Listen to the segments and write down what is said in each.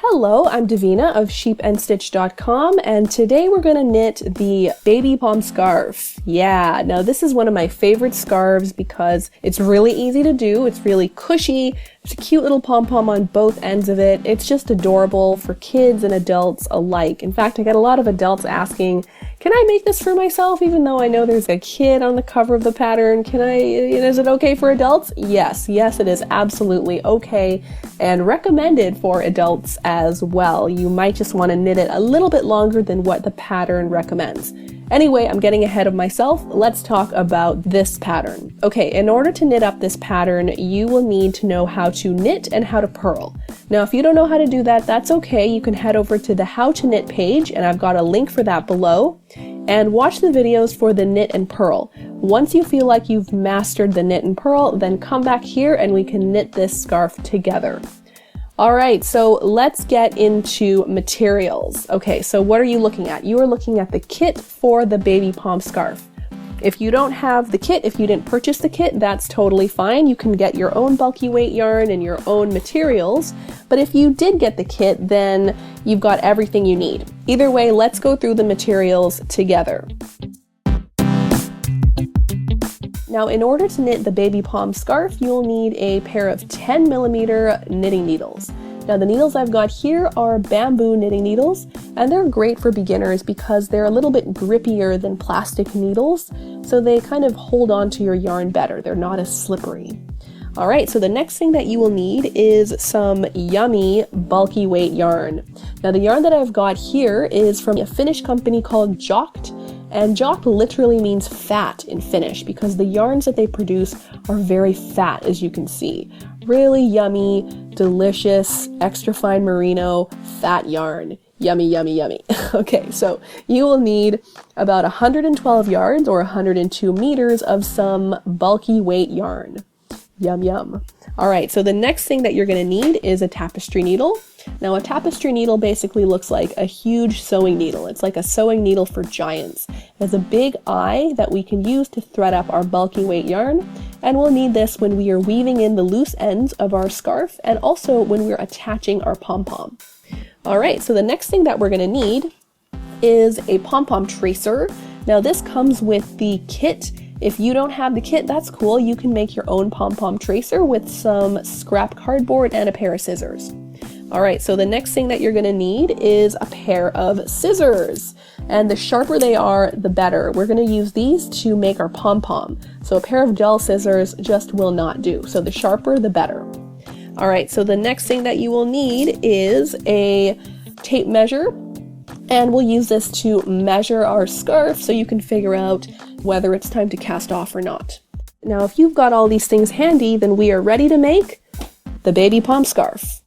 Hello, I'm Davina of sheepandstitch.com, and today we're going to knit the baby pom scarf. Yeah, now this is one of my favorite scarves because it's really easy to do, it's really cushy, there's a cute little pom-pom on both ends of it. It's just adorable for kids and adults alike. In fact, I get a lot of adults asking, can I make this for myself even though I know there's a kid on the cover of the pattern? Is it okay for adults? Yes, it is absolutely okay and recommended for adults as well. You might just want to knit it a little bit longer than what the pattern recommends. Anyway, I'm getting ahead of myself. Let's talk about this pattern. Okay, in order to knit up this pattern, you will need to know how to knit and how to purl. Now, if you don't know how to do that, that's okay. You can head over to the How to Knit page, and I've got a link for that below, and watch the videos for the knit and purl. Once you feel like you've mastered the knit and purl, then come back here and we can knit this scarf together. Alright, so let's get into materials. Okay, so what are you looking at? You are looking at the kit for the baby pom scarf. If you don't have the kit, if you didn't purchase the kit, that's totally fine. You can get your own bulky weight yarn and your own materials. But if you did get the kit, then you've got everything you need. Either way, let's go through the materials together. Now, in order to knit the baby pom scarf, you'll need a pair of 10mm knitting needles. Now, the needles I've got here are bamboo knitting needles, and they're great for beginners because they're a little bit grippier than plastic needles, so they kind of hold on to your yarn better. They're not as slippery. Alright, so the next thing that you will need is some yummy bulky weight yarn. Now, the yarn that I've got here is from a Finnish company called Jokt. And Jokt literally means fat in Finnish because the yarns that they produce are very fat, as you can see. Really yummy, delicious, extra fine merino, fat yarn. Yummy, yummy, yummy. Okay, so you will need about 112 yards or 102 meters of some bulky weight yarn. Yum, yum. All right, so the next thing that you're going to need is a tapestry needle. Now, a tapestry needle basically looks like a huge sewing needle. It's like a sewing needle for giants. It has a big eye that we can use to thread up our bulky weight yarn, and we'll need this when we are weaving in the loose ends of our scarf and also when we're attaching our pom-pom. All right, so the next thing that we're going to need is a pom-pom tracer. Now, this comes with the kit. If you don't have the kit, that's cool. You can make your own pom-pom tracer with some scrap cardboard and a pair of scissors. Alright, so the next thing that you're going to need is a pair of scissors. And the sharper they are, the better. We're going to use these to make our pom-pom. So a pair of dull scissors just will not do. So the sharper, the better. Alright, so the next thing that you will need is a tape measure. And we'll use this to measure our scarf so you can figure out whether it's time to cast off or not. Now, if you've got all these things handy, then we are ready to make the baby pom scarf.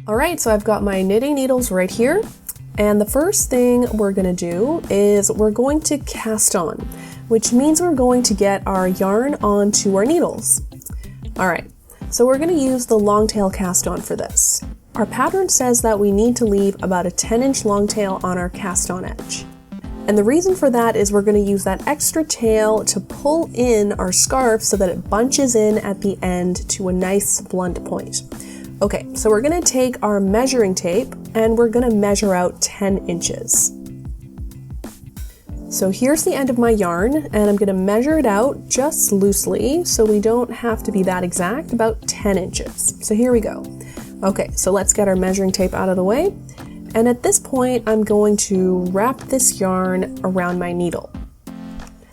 Alright, so I've got my knitting needles right here, and the first thing we're going to do is we're going to cast on, which means we're going to get our yarn onto our needles. Alright, so we're going to use the long-tail cast on for this. Our pattern says that we need to leave about a 10-inch long tail on our cast on edge. And the reason for that is we're going to use that extra tail to pull in our scarf so that it bunches in at the end to a nice blunt point. Okay, so we're going to take our measuring tape and we're going to measure out 10 inches. So here's the end of my yarn, and I'm going to measure it out just loosely so we don't have to be that exact, about 10 inches. So here we go. Okay, so let's get our measuring tape out of the way. And at this point, I'm going to wrap this yarn around my needle.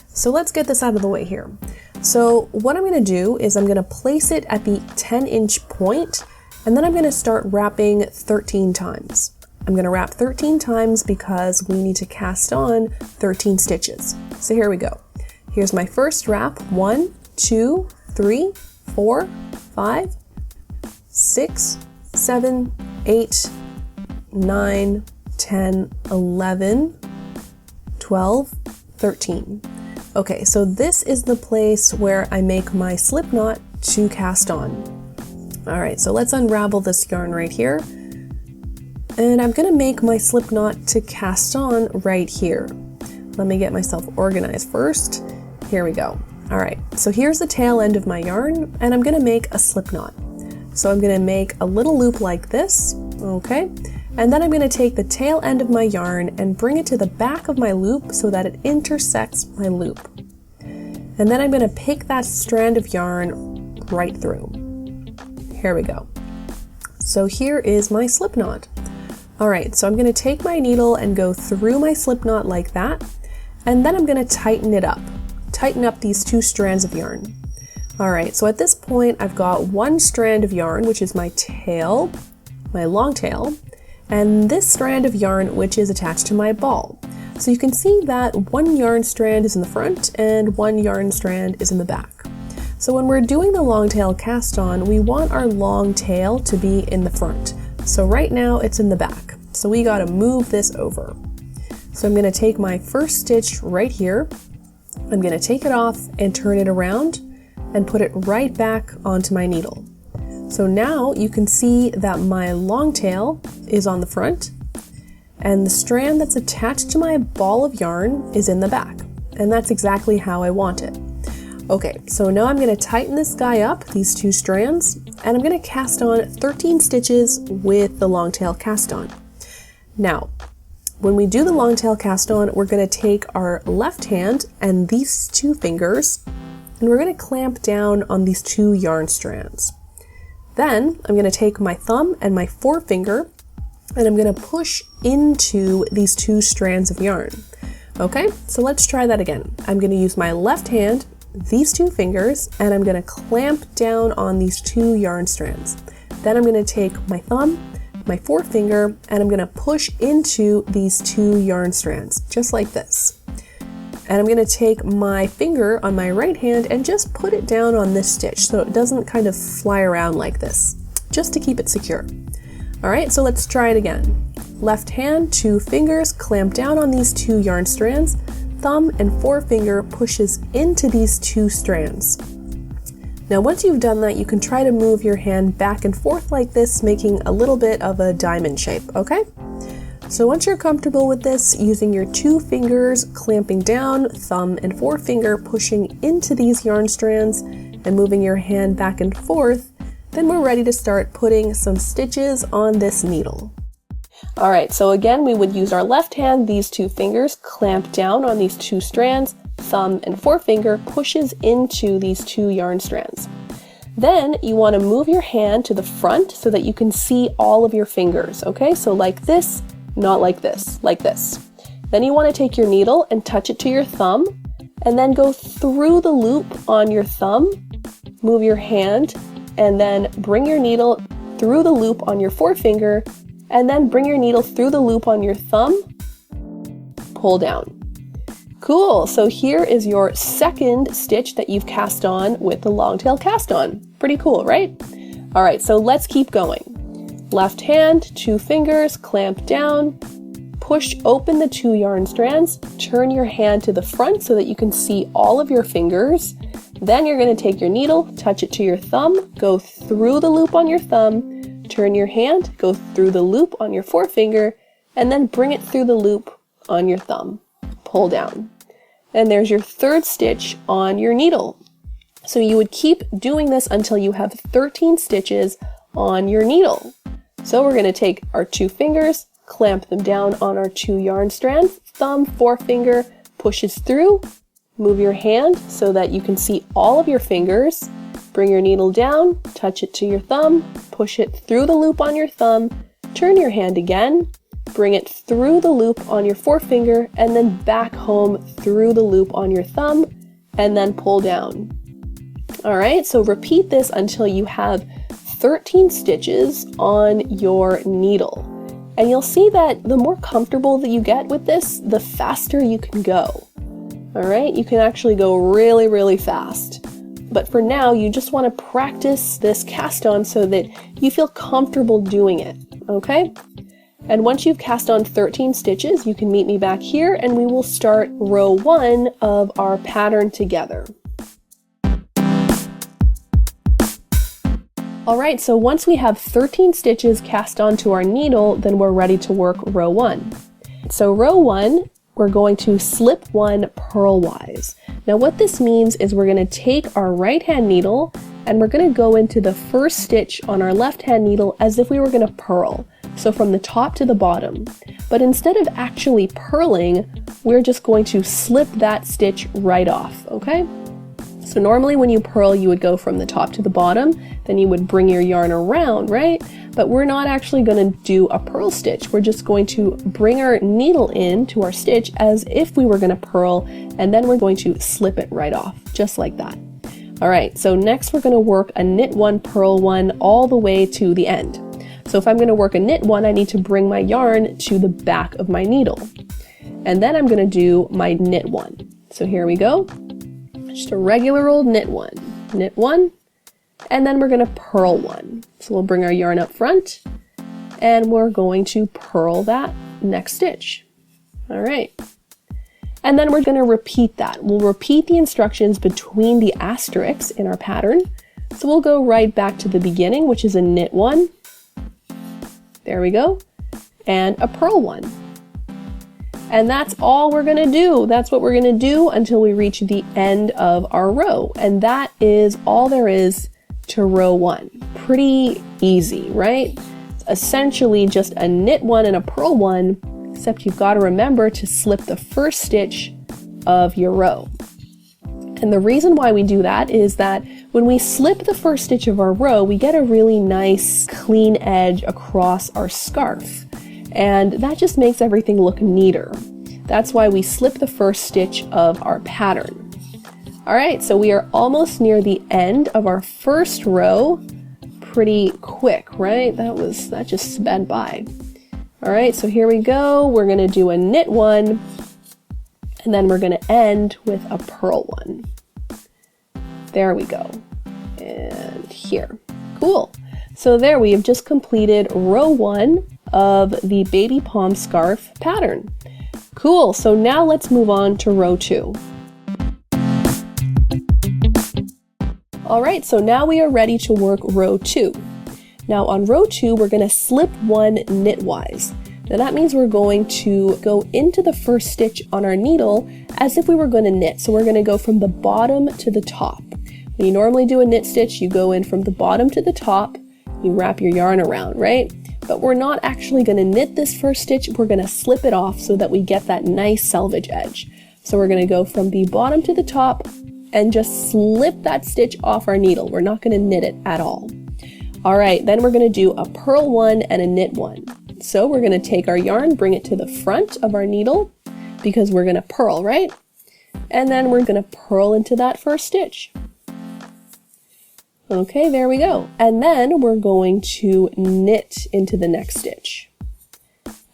So let's get this out of the way here. So what I'm going to do is I'm going to place it at the 10-inch point, and then I'm going to start wrapping 13 times. I'm going to wrap 13 times because we need to cast on 13 stitches. So here we go. Here's my first wrap. 1, 2, 3, 4, 5, 6, 7, 8, 9, 10, 11, 12, 13. Okay, so this is the place where I make my slip knot to cast on. Alright, so let's unravel this yarn right here. And I'm going to make my slip knot to cast on right here. Let me get myself organized first. Here we go. All right, so here's the tail end of my yarn, and I'm gonna make a slip knot. So I'm gonna make a little loop like this, okay? And then I'm gonna take the tail end of my yarn and bring it to the back of my loop so that it intersects my loop. And then I'm gonna pick that strand of yarn right through. Here we go. So here is my slip knot. All right, so I'm gonna take my needle and go through my slip knot like that, and then I'm gonna tighten it up. Tighten up these 2 strands of yarn. All right, so at this point I've got 1 strand of yarn, which is my tail, my long tail, and this strand of yarn, which is attached to my ball. So you can see that 1 yarn strand is in the front and 1 yarn strand is in the back. So when we're doing the long tail cast on, we want our long tail to be in the front. So right now it's in the back. So we gotta move this over. So I'm gonna take my first stitch right here. I'm gonna take it off and turn it around and put it right back onto my needle. So now you can see that my long tail is on the front and the strand that's attached to my ball of yarn is in the back. And that's exactly how I want it. Okay, so now I'm gonna tighten this guy up, these 2 strands, and I'm gonna cast on 13 stitches with the long tail cast on. Now, when we do the long tail cast on, we're gonna take our left hand and these 2 fingers, and we're gonna clamp down on these 2 yarn strands. Then I'm gonna take my thumb and my forefinger, and I'm gonna push into these 2 strands of yarn. Okay, so let's try that again. I'm gonna use my left hand, these 2 fingers, and I'm gonna clamp down on these 2 yarn strands. Then I'm gonna take my thumb, my forefinger, and I'm gonna push into these 2 yarn strands, just like this. And I'm gonna take my finger on my right hand and just put it down on this stitch so it doesn't kind of fly around like this, just to keep it secure. All right, so let's try it again. Left hand, 2 fingers, clamp down on these 2 yarn strands, thumb and forefinger pushes into these 2 strands. Now once you've done that, you can try to move your hand back and forth like this, making a little bit of a diamond shape, okay? So once you're comfortable with this, using your 2 fingers, clamping down, thumb and forefinger pushing into these yarn strands and moving your hand back and forth, then we're ready to start putting some stitches on this needle. All right, so again, we would use our left hand, these 2 fingers, clamp down on these 2 strands, thumb and forefinger pushes into these 2 yarn strands. Then you want to move your hand to the front so that you can see all of your fingers, okay? So like this, not like this, like this. Then you want to take your needle and touch it to your thumb, and then go through the loop on your thumb, move your hand, and then bring your needle through the loop on your forefinger, and then bring your needle through the loop on your thumb, pull down. Cool, so here is your second stitch that you've cast on with the long tail cast on. Pretty cool, right? All right, so let's keep going. Left hand, 2 fingers, clamp down, push open the 2 yarn strands, turn your hand to the front so that you can see all of your fingers. Then you're going to take your needle, touch it to your thumb, go through the loop on your thumb, turn your hand, go through the loop on your forefinger, and then bring it through the loop on your thumb. Pull down. And there's your third stitch on your needle. So you would keep doing this until you have 13 stitches on your needle. So we're going to take our 2 fingers, clamp them down on our 2 yarn strands, thumb, forefinger pushes through, move your hand so that you can see all of your fingers, bring your needle down, touch it to your thumb, push it through the loop on your thumb, turn your hand again, bring it through the loop on your forefinger, and then back home through the loop on your thumb, and then pull down. All right, so repeat this until you have 13 stitches on your needle. And you'll see that the more comfortable that you get with this, the faster you can go. All right, you can actually go really, really fast. But for now, you just want to practice this cast on so that you feel comfortable doing it, okay? And once you've cast on 13 stitches, you can meet me back here and we will start row 1 of our pattern together. All right, so once we have 13 stitches cast onto our needle, then we're ready to work row 1. So row 1, we're going to slip one purlwise. Now what this means is we're going to take our right hand needle and we're going to go into the first stitch on our left hand needle as if we were going to purl. So from the top to the bottom. But instead of actually purling, we're just going to slip that stitch right off, okay? So normally when you purl, you would go from the top to the bottom, then you would bring your yarn around, right? But we're not actually going to do a purl stitch. We're just going to bring our needle in to our stitch as if we were going to purl, and then we're going to slip it right off, just like that. All right, so next we're going to work a knit one, purl one all the way to the end. So if I'm going to work a knit one, I need to bring my yarn to the back of my needle. And then I'm going to do my knit one. So here we go. Just a regular old knit one, and then we're going to purl one. So we'll bring our yarn up front and we're going to purl that next stitch. All right. And then we're going to repeat that. We'll repeat the instructions between the asterisks in our pattern. So we'll go right back to the beginning, which is a knit one. There we go. And a purl one. And that's all we're going to do. That's what we're going to do until we reach the end of our row. And that is all there is to row one. Pretty easy, right? It's essentially just a knit one and a purl one, except you've got to remember to slip the first stitch of your row. And the reason why we do that is that when we slip the first stitch of our row, we get a really nice clean edge across our scarf. And that just makes everything look neater. That's why we slip the first stitch of our pattern. All right, so we are almost near the end of our first row. Pretty quick, right? That just sped by. All right, so here we go. We're gonna do a knit one, and then we're gonna end with a purl one. There we go. And here, cool. So there we have just completed row one of the baby pom scarf pattern. Cool, so now let's move on to row two. All right, so now we are ready to work row two. Now on row two, we're going to slip one knitwise. Now that means we're going to go into the first stitch on our needle as if we were going to knit. So we're going to go from the bottom to the top. When you normally do a knit stitch, you go in from the bottom to the top, you wrap your yarn around, right? But we're not actually going to knit this first stitch, we're going to slip it off so that we get that nice selvage edge. So we're going to go from the bottom to the top and just slip that stitch off our needle. We're not going to knit it at all. All right, then we're going to do a purl one and a knit one. So we're going to take our yarn, bring it to the front of our needle because we're going to purl, right? And then we're going to purl into that first stitch. Okay, there we go. And then we're going to knit into the next stitch.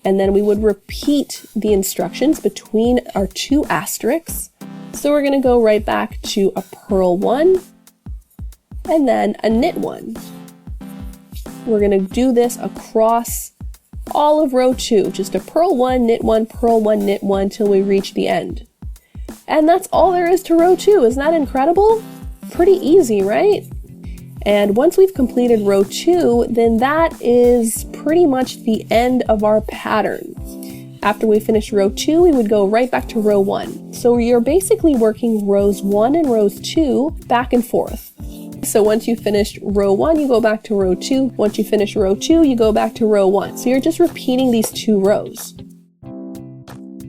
And then we would repeat the instructions between our two asterisks. So we're going to go right back to a purl one and then a knit one. We're going to do this across all of row two, just a purl one, knit one, purl one, knit one till we reach the end. And that's all there is to row two. Isn't that incredible? Pretty easy, right? And once we've completed row two, then that is pretty much the end of our pattern. After we finish row two, we would go right back to row one. So you're basically working rows one and rows two back and forth. So once you finished row one, you go back to row two. Once you finish row two, you go back to row one. So you're just repeating these two rows.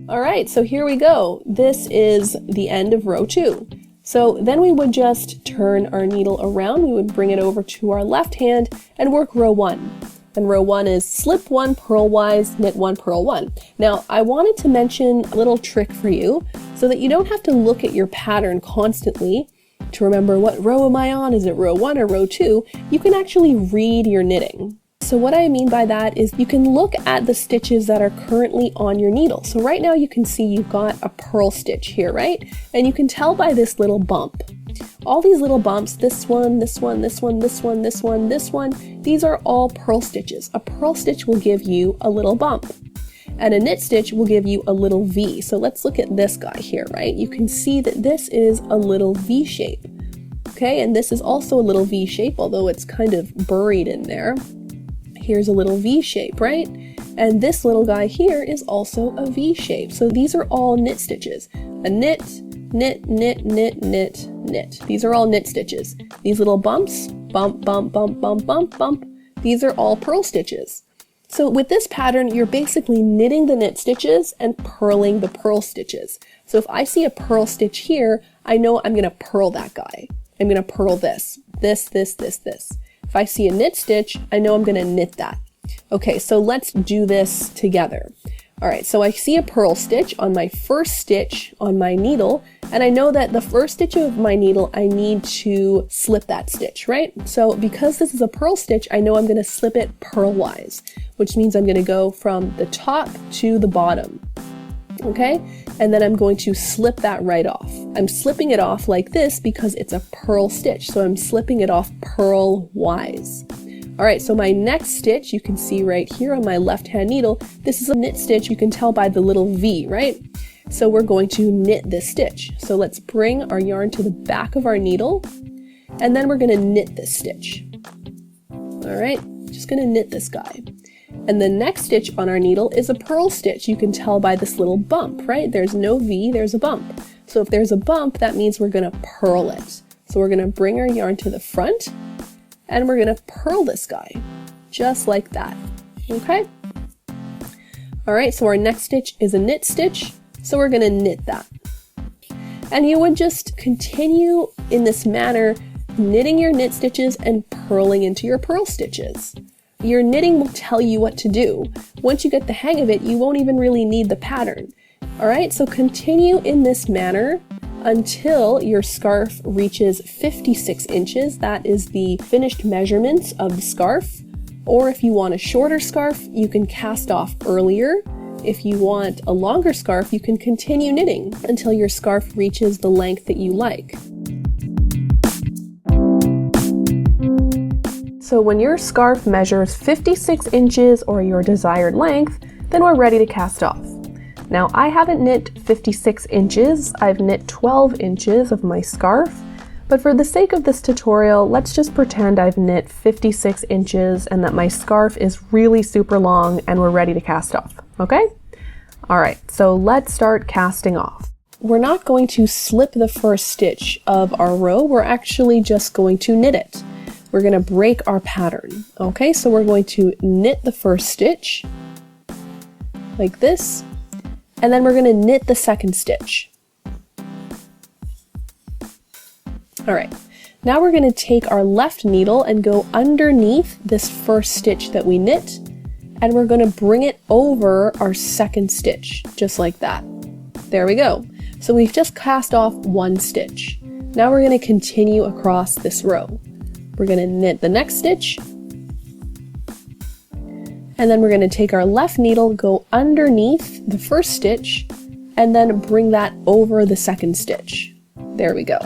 All right, so here we go. This is the end of row two. So then we would just turn our needle around, we would bring it over to our left hand and work row one. And row one is slip one, purlwise, knit one, purl one. Now I wanted to mention a little trick for you so that you don't have to look at your pattern constantly to remember what row am I on, is it row one or row two? You can actually read your knitting. So what I mean by that is you can look at the stitches that are currently on your needle. So right now you can see you've got a purl stitch here, right? And you can tell by this little bump. All these little bumps, this one, this one, this one, this one, this one, this one, these are all purl stitches. A purl stitch will give you a little bump. And a knit stitch will give you a little V. So let's look at this guy here, right? You can see that this is a little V shape. Okay, and this is also a little V shape, although it's kind of buried in there. Here's a little V shape, right? And this little guy here is also a V shape. So these are all knit stitches. A knit, knit, knit, knit, knit, knit. These are all knit stitches. These little bumps, bump, bump, bump, bump, bump, bump. These are all purl stitches. So with this pattern, you're basically knitting the knit stitches and purling the purl stitches. So if I see a purl stitch here, I know I'm going to purl that guy. I'm going to purl this, this, this, this, this. If I see a knit stitch, I know I'm going to knit that. Okay, so let's do this together. All right, so I see a purl stitch on my first stitch on my needle, and I know that the first stitch of my needle, I need to slip that stitch, right? So because this is a purl stitch, I know I'm going to slip it purlwise, which means I'm going to go from the top to the bottom. Okay, and then I'm going to slip that right off. I'm slipping it off like this because it's a purl stitch, so I'm slipping it off purlwise. All right, so my next stitch, you can see right here on my left-hand needle, this is a knit stitch. You can tell by the little V, right? So we're going to knit this stitch. So let's bring our yarn to the back of our needle, and then we're going to knit this stitch. All right, just going to knit this guy. And the next stitch on our needle is a purl stitch. You can tell by this little bump, right? There's no V, there's a bump. So if there's a bump, that means we're going to purl it. So we're going to bring our yarn to the front, and we're going to purl this guy, just like that, okay? All right, so our next stitch is a knit stitch, so we're going to knit that. And you would just continue in this manner, knitting your knit stitches and purling into your purl stitches. Your knitting will tell you what to do. Once you get the hang of it, you won't even really need the pattern. All right, so continue in this manner until your scarf reaches 56 inches. That is the finished measurements of the scarf. Or if you want a shorter scarf, you can cast off earlier. If you want a longer scarf, you can continue knitting until your scarf reaches the length that you like. So when your scarf measures 56 inches or your desired length, then we're ready to cast off. Now I haven't knit 56 inches, I've knit 12 inches of my scarf, but for the sake of this tutorial, let's just pretend I've knit 56 inches and that my scarf is really super long and we're ready to cast off, okay? All right, so let's start casting off. We're not going to slip the first stitch of our row, we're actually just going to knit it. We're going to break our pattern, okay? So we're going to knit the first stitch, like this, and then we're going to knit the second stitch. All right, now we're going to take our left needle and go underneath this first stitch that we knit, and we're going to bring it over our second stitch, just like that. There we go. So we've just cast off one stitch. Now we're going to continue across this row. We're going to knit the next stitch, and then we're going to take our left needle, go underneath the first stitch, and then bring that over the second stitch. There we go.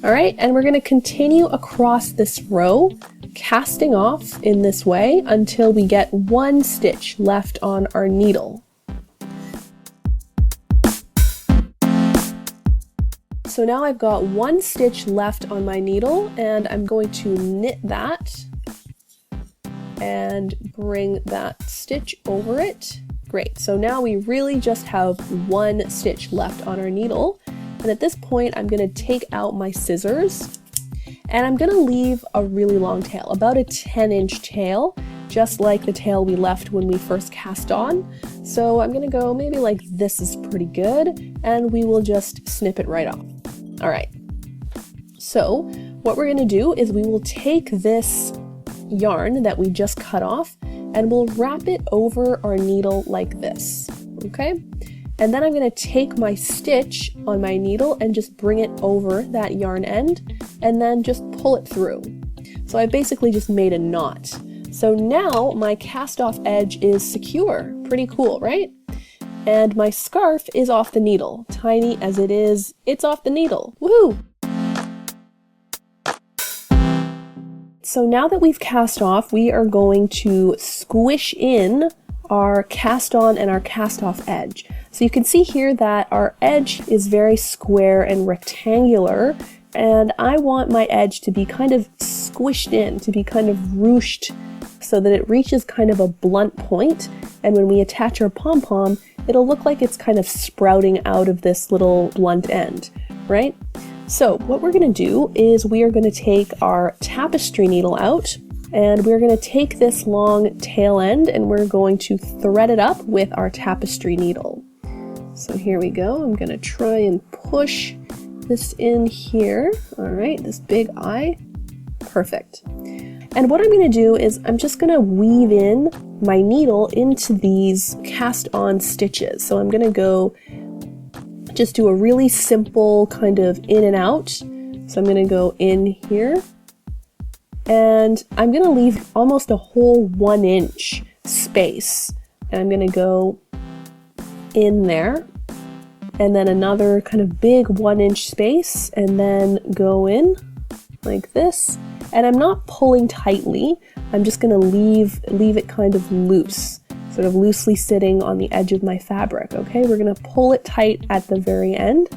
All right, and we're going to continue across this row, casting off in this way until we get one stitch left on our needle. So now I've got one stitch left on my needle, and I'm going to knit that and bring that stitch over it. Great, so now we really just have one stitch left on our needle. And at this point, I'm going to take out my scissors and I'm going to leave a really long tail, about a 10-inch tail, just like the tail we left when we first cast on. So I'm going to go maybe like this is pretty good, and we will just snip it right off. All right, so what we're going to do is we will take this yarn that we just cut off and we'll wrap it over our needle like this, okay? And then I'm going to take my stitch on my needle and just bring it over that yarn end and then just pull it through. So I basically just made a knot. So now my cast off edge is secure. Pretty cool, right? And my scarf is off the needle. Tiny as it is, it's off the needle. Woohoo! So now that we've cast off, we are going to squish in our cast on and our cast off edge. So you can see here that our edge is very square and rectangular, and I want my edge to be kind of squished in, to be kind of ruched so that it reaches kind of a blunt point, and when we attach our pom-pom, it'll look like it's kind of sprouting out of this little blunt end, right? So what we're going to do is we are going to take our tapestry needle out, and we're going to take this long tail end and we're going to thread it up with our tapestry needle. So here we go. I'm going to try and push this in here. All right, this big eye. Perfect. And what I'm going to do is I'm just going to weave in my needle into these cast on stitches. So I'm going to go just do a really simple kind of in and out. So I'm going to go in here, and I'm going to leave almost a whole 1 inch space, and I'm going to go in there, and then another kind of big 1 inch space, and then go in like this. And I'm not pulling tightly, I'm just going to leave it kind of loose, sort of loosely sitting on the edge of my fabric. Okay, we're going to pull it tight at the very end.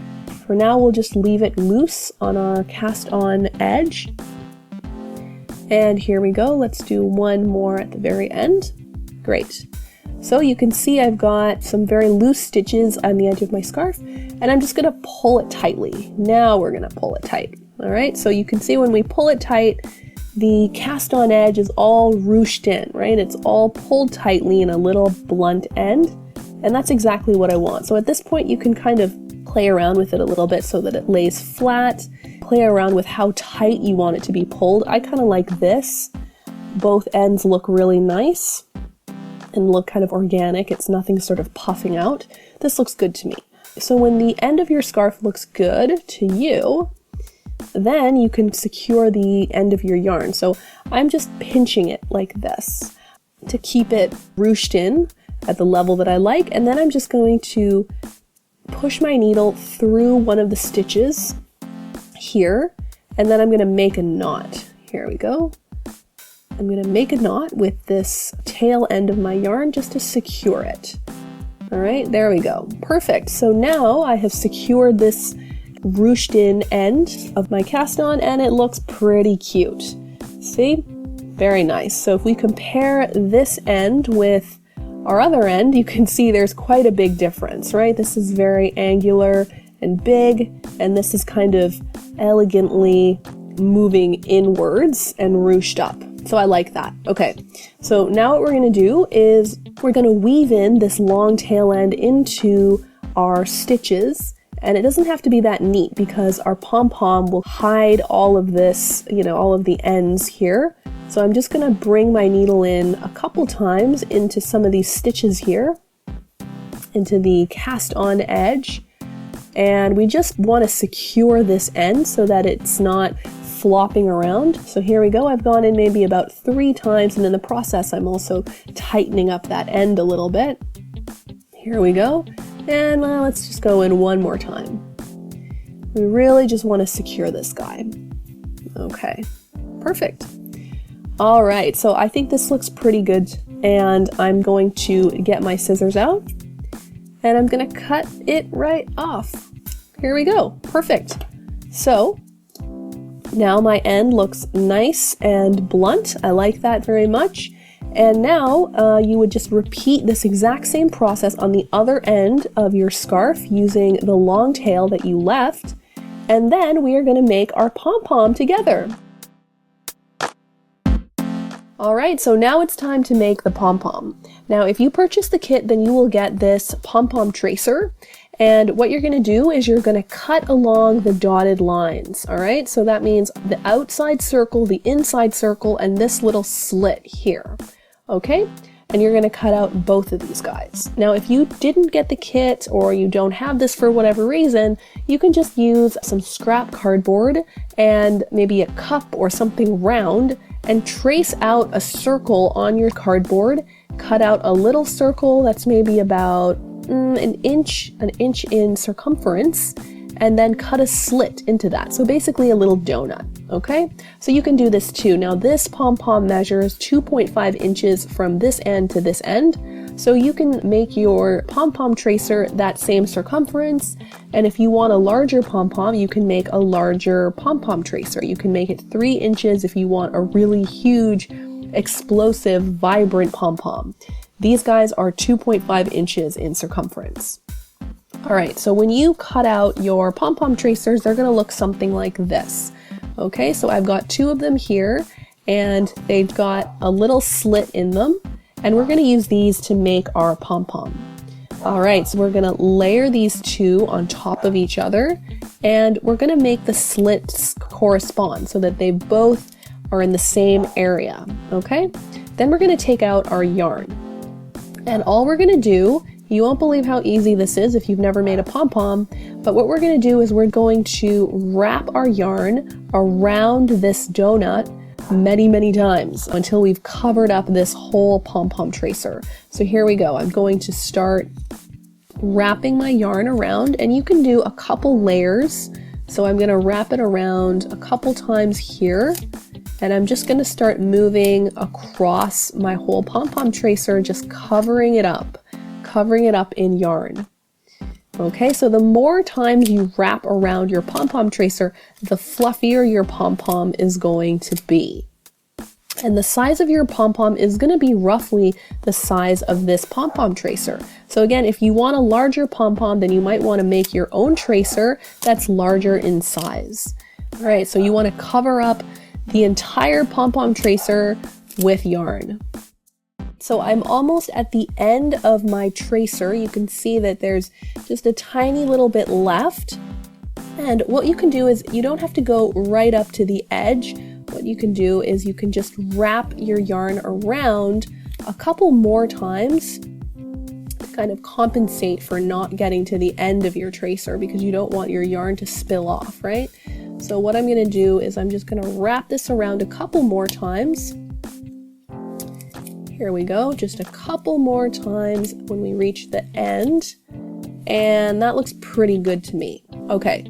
For now, we'll just leave it loose on our cast on edge. And here we go. Let's do one more at the very end. Great. So you can see I've got some very loose stitches on the edge of my scarf, and I'm just going to pull it tightly. Now we're going to pull it tight. All right, so you can see when we pull it tight, the cast on edge is all ruched in, right? It's all pulled tightly in a little blunt end, and that's exactly what I want. So at this point, you can kind of play around with it a little bit so that it lays flat, play around with how tight you want it to be pulled. I kind of like this. Both ends look really nice and look kind of organic. It's nothing sort of puffing out. This looks good to me. So when the end of your scarf looks good to you, then you can secure the end of your yarn. So I'm just pinching it like this to keep it ruched in at the level that I like, and then I'm just going to push my needle through one of the stitches here, and then I'm going to make a knot. Here we go. I'm going to make a knot with this tail end of my yarn just to secure it. All right, there we go. Perfect. So now I have secured this ruched in end of my cast on, and it looks pretty cute. See? Very nice. So if we compare this end with our other end, you can see there's quite a big difference, right? This is very angular and big, and this is kind of elegantly moving inwards and ruched up. So I like that. Okay, so now what we're going to do is we're going to weave in this long tail end into our stitches. And it doesn't have to be that neat because our pom-pom will hide all of this, all of the ends here. So I'm just going to bring my needle in a couple times into some of these stitches here, into the cast on edge. And we just want to secure this end so that it's not flopping around. So here we go. I've gone in maybe about 3 times, and in the process, I'm also tightening up that end a little bit. Here we go. And let's just go in one more time. We really just want to secure this guy. Okay, perfect. All right, so I think this looks pretty good, and I'm going to get my scissors out, and I'm going to cut it right off. Here we go, perfect. So now my end looks nice and blunt. I like that very much. And now you would just repeat this exact same process on the other end of your scarf using the long tail that you left, and then we are going to make our pom-pom together. Alright, so now it's time to make the pom-pom. Now if you purchase the kit, then you will get this pom-pom tracer, and what you're going to do is you're going to cut along the dotted lines. Alright, so that means the outside circle, the inside circle, and this little slit here. Okay, and you're going to cut out both of these guys. Now if you didn't get the kit or you don't have this for whatever reason, you can just use some scrap cardboard and maybe a cup or something round and trace out a circle on your cardboard. Cut out a little circle that's maybe about an inch in circumference, and then cut a slit into that. So basically a little donut, okay? So you can do this too. Now this pom-pom measures 2.5 inches from this end to this end. So you can make your pom-pom tracer that same circumference. And if you want a larger pom-pom, you can make a larger pom-pom tracer. You can make it 3 inches if you want a really huge explosive, vibrant pom-pom. These guys are 2.5 inches in circumference. All right, so when you cut out your pom-pom tracers, they're gonna look something like this. Okay, so I've got 2 of them here, and they've got a little slit in them, and we're gonna use these to make our pom-pom. All right, so we're gonna layer these 2 on top of each other, and we're gonna make the slits correspond so that they both are in the same area, okay? Then we're gonna take out our yarn. And all we're gonna do, you won't believe how easy this is if you've never made a pom-pom, but what we're gonna do is we're going to wrap our yarn around this donut many times until we've covered up this whole pom-pom tracer. So here we go. I'm going to start wrapping my yarn around, and you can do a couple layers. So I'm going to wrap it around a couple times here, and I'm just going to start moving across my whole pom-pom tracer, just covering it up in yarn. Okay, so the more times you wrap around your pom-pom tracer, the fluffier your pom-pom is going to be. And the size of your pom-pom is going to be roughly the size of this pom-pom tracer. So again, if you want a larger pom-pom, then you might want to make your own tracer that's larger in size. All right, so you want to cover up the entire pom-pom tracer with yarn. So I'm almost at the end of my tracer. You can see that there's just a tiny little bit left. And what you can do is you don't have to go right up to the edge. What you can do is you can just wrap your yarn around a couple more times to kind of compensate for not getting to the end of your tracer, because you don't want your yarn to spill off, right? So what I'm going to do is I'm just going to wrap this around a couple more times. Here we go, just a couple more times when we reach the end, and that looks pretty good to me. Okay,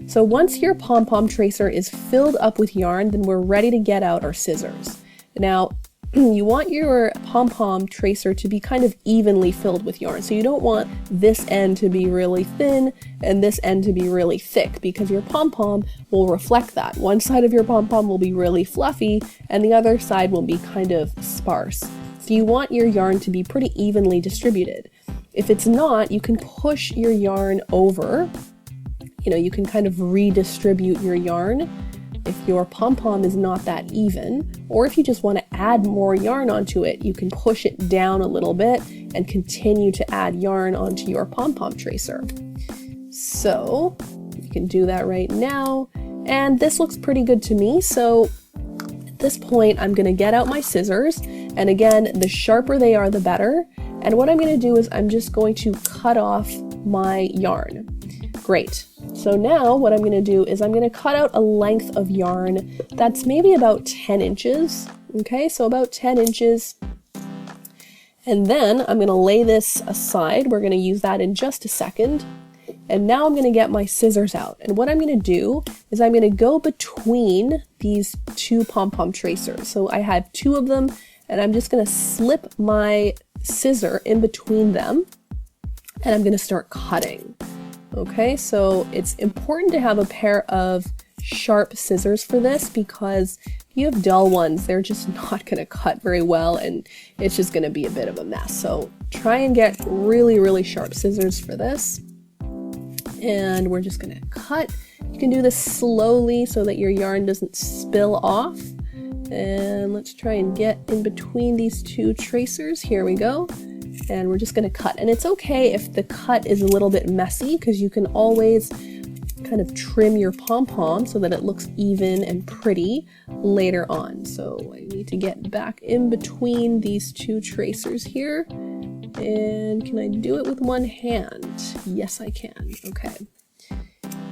so once your pom-pom tracer is filled up with yarn, then we're ready to get out our scissors. Now, you want your pom-pom tracer to be kind of evenly filled with yarn, so you don't want this end to be really thin and this end to be really thick, because your pom-pom will reflect that. One side of your pom-pom will be really fluffy and the other side will be kind of sparse. So you want your yarn to be pretty evenly distributed. If it's not, you can push your yarn over. You know, you can kind of redistribute your yarn if your pom-pom is not that even, or if you just want to add more yarn onto it, you can push it down a little bit and continue to add yarn onto your pom-pom tracer. So you can do that right now, and this looks pretty good to me. So at this point, I'm going to get out my scissors, and again, the sharper they are, the better. And what I'm going to do is I'm just going to cut off my yarn. Great. So now what I'm going to do is I'm going to cut out a length of yarn that's maybe about 10 inches. Okay, so about 10 inches. And then I'm going to lay this aside. We're going to use that in just a second. And now I'm going to get my scissors out. And what I'm going to do is I'm going to go between these 2 pom-pom tracers. So I have 2 of them, and I'm just going to slip my scissor in between them, and I'm going to start cutting. Okay, so it's important to have a pair of sharp scissors for this, because if you have dull ones, they're just not going to cut very well, and it's just going to be a bit of a mess. So try and get really sharp scissors for this. And we're just going to cut. You can do this slowly so that your yarn doesn't spill off. And let's try and get in between these 2 tracers. Here we go. And we're just going to cut. And it's okay if the cut is a little bit messy, because you can always kind of trim your pom-pom so that it looks even and pretty later on. So I need to get back in between these 2 tracers here. And can I do it with one hand? Yes, I can. Okay.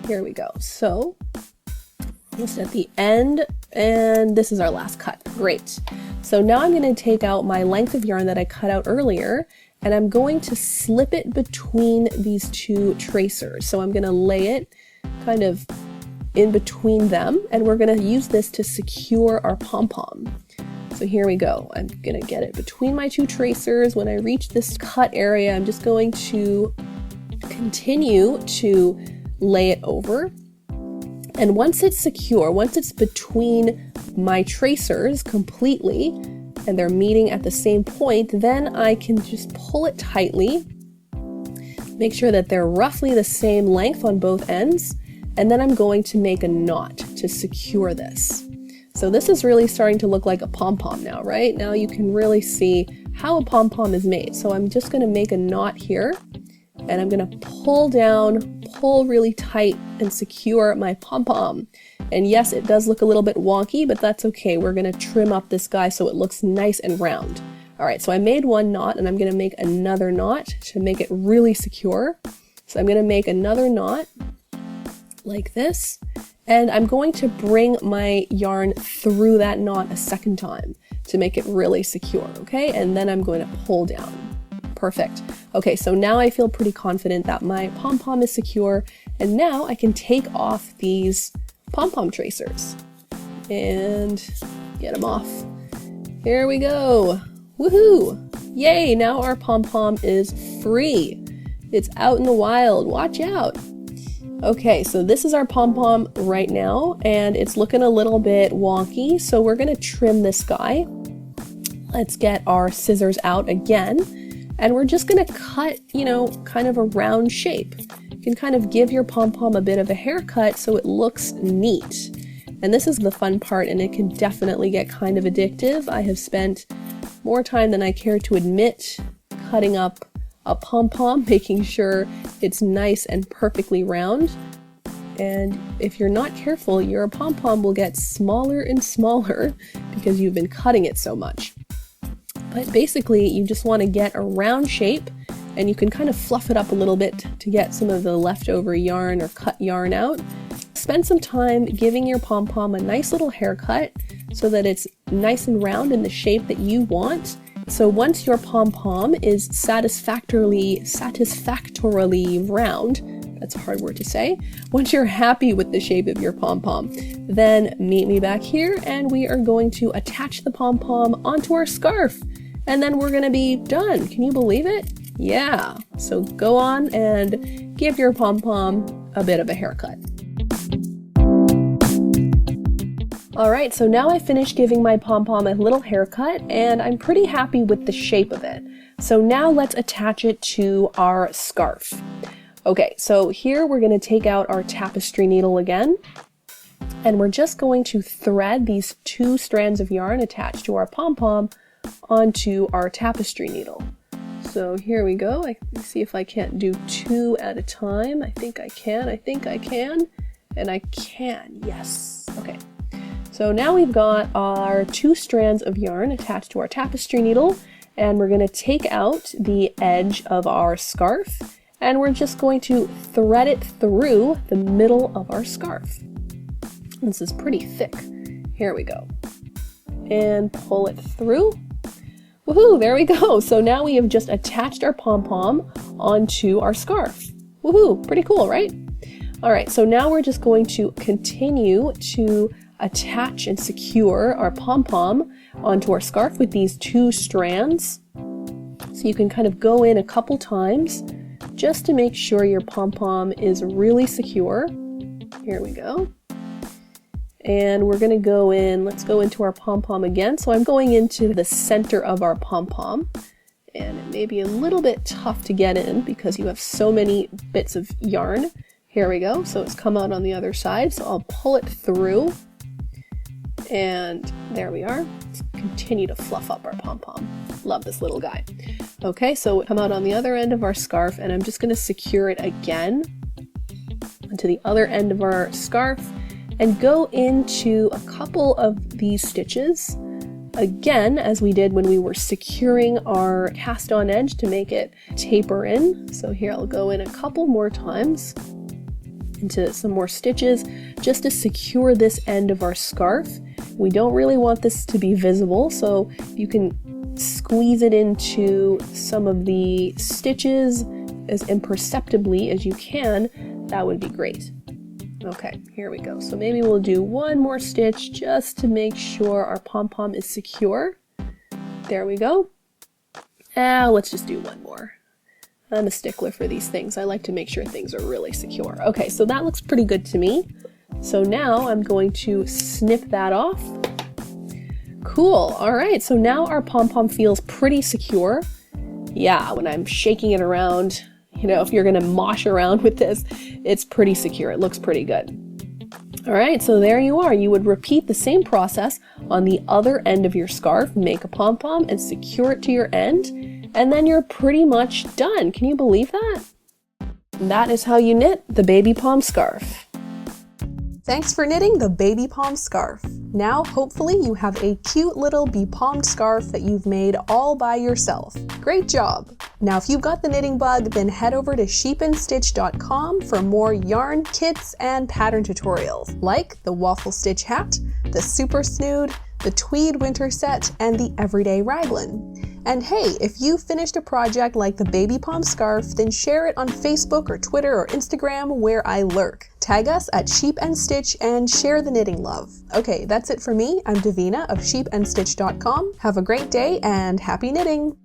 Here we go. So almost at the end, and this is our last cut. Great. So now I'm going to take out my length of yarn that I cut out earlier, and I'm going to slip it between these 2 tracers. So I'm going to lay it kind of in between them, and we're going to use this to secure our pom-pom. So here we go. I'm going to get it between my 2 tracers. When I reach this cut area, I'm just going to continue to lay it over. And once it's secure, once it's between my tracers completely, and they're meeting at the same point, then I can just pull it tightly, make sure that they're roughly the same length on both ends, and then I'm going to make a knot to secure this. So this is really starting to look like a pom-pom now, right? Now you can really see how a pom-pom is made. So I'm just going to make a knot here, and I'm going to pull down, pull really tight, and secure my pom-pom. And yes, it does look a little bit wonky, but that's okay. We're going to trim up this guy so it looks nice and round. All right, so I made one knot, and I'm going to make another knot to make it really secure. So I'm going to make another knot like this, and I'm going to bring my yarn through that knot a second time to make it really secure, okay? And then I'm going to pull down. Perfect. Okay, so now I feel pretty confident that my pom-pom is secure, and now I can take off these pom-pom tracers and get them off. Here we go. Woohoo! Yay, now our pom-pom is free. It's out in the wild. Watch out. Okay, so this is our pom-pom right now, and it's looking a little bit wonky, so we're going to trim this guy. Let's get our scissors out again, and we're just going to cut, kind of a round shape. You can kind of give your pom-pom a bit of a haircut so it looks neat. And this is the fun part, and it can definitely get kind of addictive. I have spent more time than I care to admit cutting up a pom-pom, making sure it's nice and perfectly round. And if you're not careful, your pom-pom will get smaller and smaller because you've been cutting it so much. But basically, you just want to get a round shape, and you can kind of fluff it up a little bit to get some of the leftover yarn or cut yarn out. Spend some time giving your pom-pom a nice little haircut so that it's nice and round in the shape that you want. So once your pom-pom is satisfactorily round, that's a hard word to say, once you're happy with the shape of your pom-pom, then meet me back here and we are going to attach the pom-pom onto our scarf, and then we're going to be done. Can you believe it? Yeah. So go on and give your pom-pom a bit of a haircut. Alright, so now I finished giving my pom-pom a little haircut, and I'm pretty happy with the shape of it. So now let's attach it to our scarf. Okay, so here we're going to take out our tapestry needle again, and we're just going to thread these 2 strands of yarn attached to our pom-pom onto our tapestry needle. So here we go. Let's see if I can't do 2 at a time. I think I can, and I can, yes. Okay. So now we've got our 2 strands of yarn attached to our tapestry needle, and we're going to take out the edge of our scarf, and we're just going to thread it through the middle of our scarf. This is pretty thick. Here we go. And pull it through. Woohoo, there we go. So now we have just attached our pom-pom onto our scarf. Woohoo, pretty cool, right? All right, so now we're just going to continue to attach and secure our pom-pom onto our scarf with these 2 strands. So you can kind of go in a couple times just to make sure your pom-pom is really secure. Here we go. And we're going to go in, let's go into our pom-pom again. So I'm going into the center of our pom-pom, and it may be a little bit tough to get in because you have so many bits of yarn. Here we go. So it's come out on the other side. So I'll pull it through. And there we are. Let's continue to fluff up our pom-pom. Love this little guy. Okay, so come out on the other end of our scarf, and I'm just going to secure it again onto the other end of our scarf and go into a couple of these stitches again, as we did when we were securing our cast-on edge to make it taper in. So here I'll go in a couple more times into some more stitches just to secure this end of our scarf. We don't really want this to be visible, so you can squeeze it into some of the stitches as imperceptibly as you can. That would be great. Okay, here we go. So maybe we'll do one more stitch just to make sure our pom-pom is secure. There we go. Let's just do one more. I'm a stickler for these things. I like to make sure things are really secure. Okay, so that looks pretty good to me. So now I'm going to snip that off. Cool. All right, so now our pom-pom feels pretty secure. Yeah, when I'm shaking it around, you know, if you're gonna mosh around with this, it's pretty secure. It looks pretty good. All right, so there you are. You would repeat the same process on the other end of your scarf, make a pom-pom and secure it to your end, and then you're pretty much done. Can you believe that? And that is how you knit the baby pom scarf. Thanks for knitting the baby pom scarf. Now, hopefully you have a cute little be-pommed scarf that you've made all by yourself. Great job! Now, if you've got the knitting bug, then head over to sheepandstitch.com for more yarn, kits, and pattern tutorials, like the waffle stitch hat, the super snood, the tweed winter set, and the everyday raglan. And hey, if you finished a project like the baby pom scarf, then share it on Facebook or Twitter or Instagram where I lurk. Tag us at Sheep and Stitch and share the knitting love. Okay, that's it for me. I'm Davina of sheepandstitch.com. Have a great day and happy knitting!